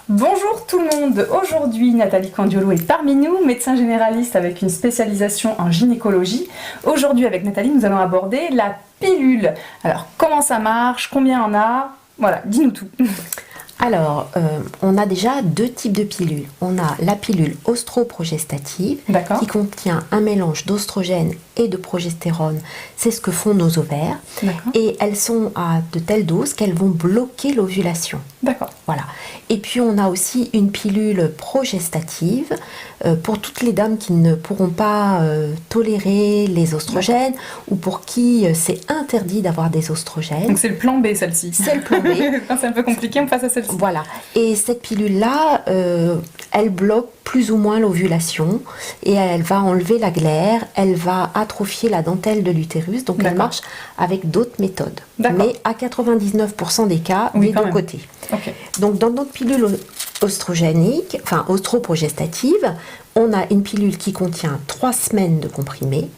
Bonjour tout le monde, aujourd'hui Nathalie Candiolo est parmi nous, médecin généraliste avec une spécialisation en gynécologie. Aujourd'hui avec Nathalie nous allons aborder la pilule. Alors comment ça marche, combien on a, voilà, dis-nous tout. Alors, on a déjà deux types de pilules. On a la pilule ostroprogestative qui contient un mélange d'ostrogène et de progestérone. C'est ce que font nos ovaires. Et elles sont à de telles doses qu'elles vont bloquer l'ovulation. D'accord. Voilà. Et puis on a aussi une pilule progestative pour toutes les dames qui ne pourront pas tolérer les oestrogènes ou pour qui c'est interdit d'avoir des oestrogènes. Donc c'est le plan B celle-ci. C'est le plan B. Quand c'est un peu compliqué, on passe à celle-ci. Voilà. Et cette pilule-là, elle bloque plus ou moins l'ovulation et elle va enlever la glaire, elle va atrophier la dentelle de l'utérus, donc elle marche avec d'autres méthodes. Mais à 99% des cas, des deux côtés. Donc dans notre pilule oestrogénique, enfin ostroprogestative, on a une pilule qui contient 3 semaines de comprimés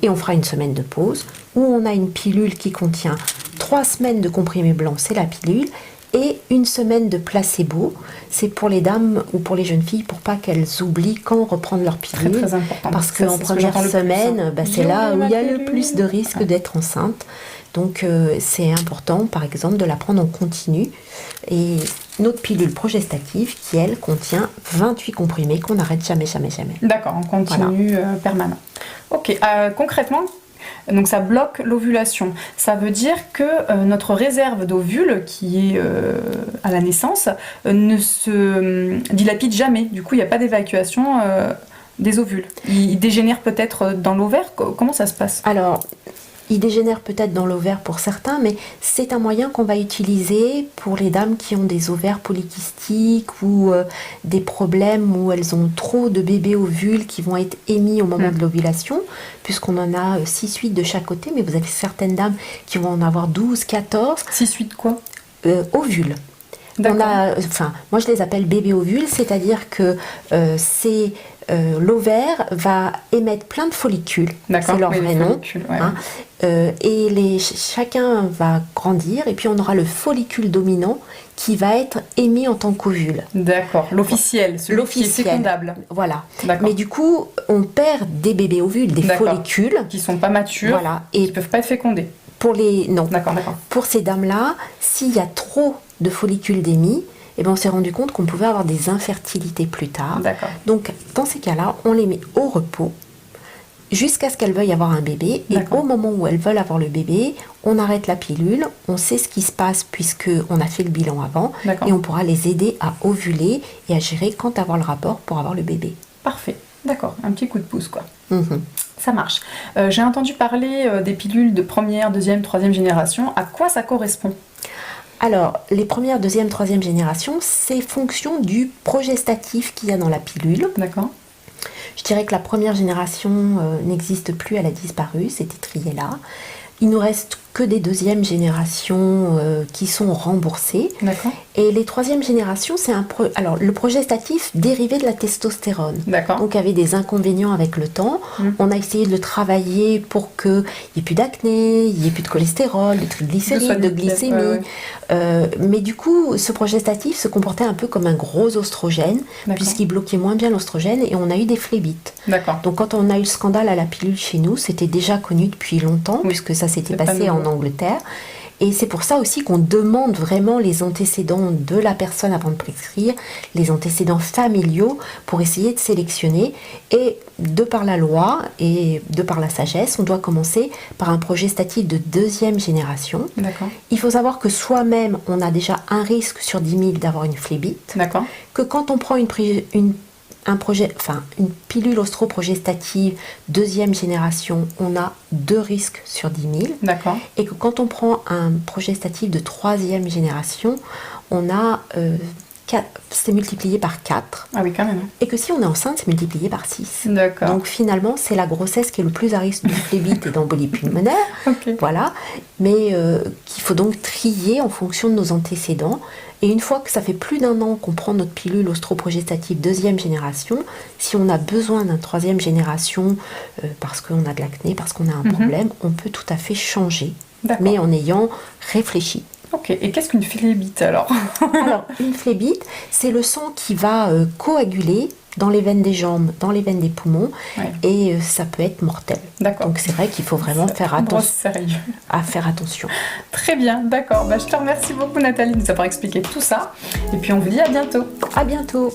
et on fera une semaine de pause, ou on a une pilule qui contient 3 semaines de comprimés blancs, c'est la pilule, et une semaine de placebo, c'est pour les dames ou pour les jeunes filles pour pas qu'elles oublient quand reprendre leur pilule. Très important. Parce qu'en première semaine, c'est là où il y a le plus de risque d'être enceinte. Donc c'est important par exemple de la prendre en continu. Et notre pilule progestative qui elle contient 28 comprimés qu'on n'arrête jamais. D'accord, en continu permanent. Ok, concrètement, donc ça bloque l'ovulation. Ça veut dire que notre réserve d'ovules qui est à la naissance ne se dilapide jamais. Du coup, il n'y a pas d'évacuation des ovules. Ils dégénèrent peut-être dans l'ovaire. Comment ça se passe? Alors, il dégénère peut-être dans l'ovaire pour certains, mais c'est un moyen qu'on va utiliser pour les dames qui ont des ovaires polykystiques ou des problèmes où elles ont trop de bébés ovules qui vont être émis au moment de l'ovulation, puisqu'on en a 6-8 de chaque côté, mais vous avez certaines dames qui vont en avoir 12, 14. 6-8 quoi? Ovules. Moi je les appelle bébés ovules, c'est-à-dire que l'ovaire va émettre plein de follicules, c'est leur vrai nom, et chacun va grandir et puis on aura le follicule dominant qui va être émis en tant qu'ovule. D'accord, l'officiel, celui qui est fécondable. Voilà, mais du coup on perd des bébés ovules, des follicules qui ne sont pas matures, et qui ne peuvent pas être fécondés. Pour ces dames-là, s'il y a trop de follicules d'émis, on s'est rendu compte qu'on pouvait avoir des infertilités plus tard. Donc, dans ces cas-là, on les met au repos jusqu'à ce qu'elles veuillent avoir un bébé. Et au moment où elles veulent avoir le bébé, on arrête la pilule, on sait ce qui se passe puisqu'on a fait le bilan avant, et on pourra les aider à ovuler et à gérer quand avoir le rapport pour avoir le bébé. Parfait, d'accord, un petit coup de pouce quoi. Ça marche. J'ai entendu parler des pilules de première, deuxième, troisième génération. À quoi ça correspond ? Alors, les premières, deuxième, troisième génération, c'est fonction du progestatif qu'il y a dans la pilule. D'accord. Je dirais que la première génération n'existe plus, elle a disparu, c'était trié là. Il nous reste que des deuxièmes générations qui sont remboursées. Et les troisième générations, c'est alors le progestatif dérivé de la testostérone. Donc il y avait des inconvénients avec le temps. On a essayé de le travailler pour qu'il n'y ait plus d'acné, il n'y ait plus de cholestérol, de triglycérides, de glycémie. Mais du coup, ce progestatif se comportait un peu comme un gros oestrogène, puisqu'il bloquait moins bien l'oestrogène et on a eu des phlébites. Donc quand on a eu le scandale à la pilule chez nous, c'était déjà connu depuis longtemps, puisque ça s'était passé en Angleterre. Et c'est pour ça aussi qu'on demande vraiment les antécédents de la personne avant de prescrire, les antécédents familiaux pour essayer de sélectionner. Et de par la loi et de par la sagesse, on doit commencer par un progestatif de deuxième génération. Il faut savoir que soi-même, on a déjà un risque sur 10 000 d'avoir une phlébite. Que quand on prend une pilule ostroprogestative deuxième génération, on a 2 risques sur 10 000. Et que quand on prend un progestatif de troisième génération, on a c'est multiplié par 4. Ah oui, quand même. Et que si on est enceinte, c'est multiplié par 6. Donc finalement, c'est la grossesse qui est le plus à risque de phlébite et d'embolie pulmonaire. Voilà. Mais qu'il faut donc trier en fonction de nos antécédents. Et une fois que ça fait plus d'1 an qu'on prend notre pilule ostroprogestative deuxième génération, si on a besoin d'une troisième génération parce qu'on a de l'acné, parce qu'on a un problème, on peut tout à fait changer, mais en ayant réfléchi. Ok, et qu'est-ce qu'une phlébite alors? Alors, une phlébite, c'est le sang qui va coaguler dans les veines des jambes, dans les veines des poumons, et ça peut être mortel. D'accord. Donc c'est vrai qu'il faut vraiment faire attention. Très bien, d'accord. Je te remercie beaucoup Nathalie de nous avoir expliqué tout ça. Et puis on vous dit à bientôt. À bientôt.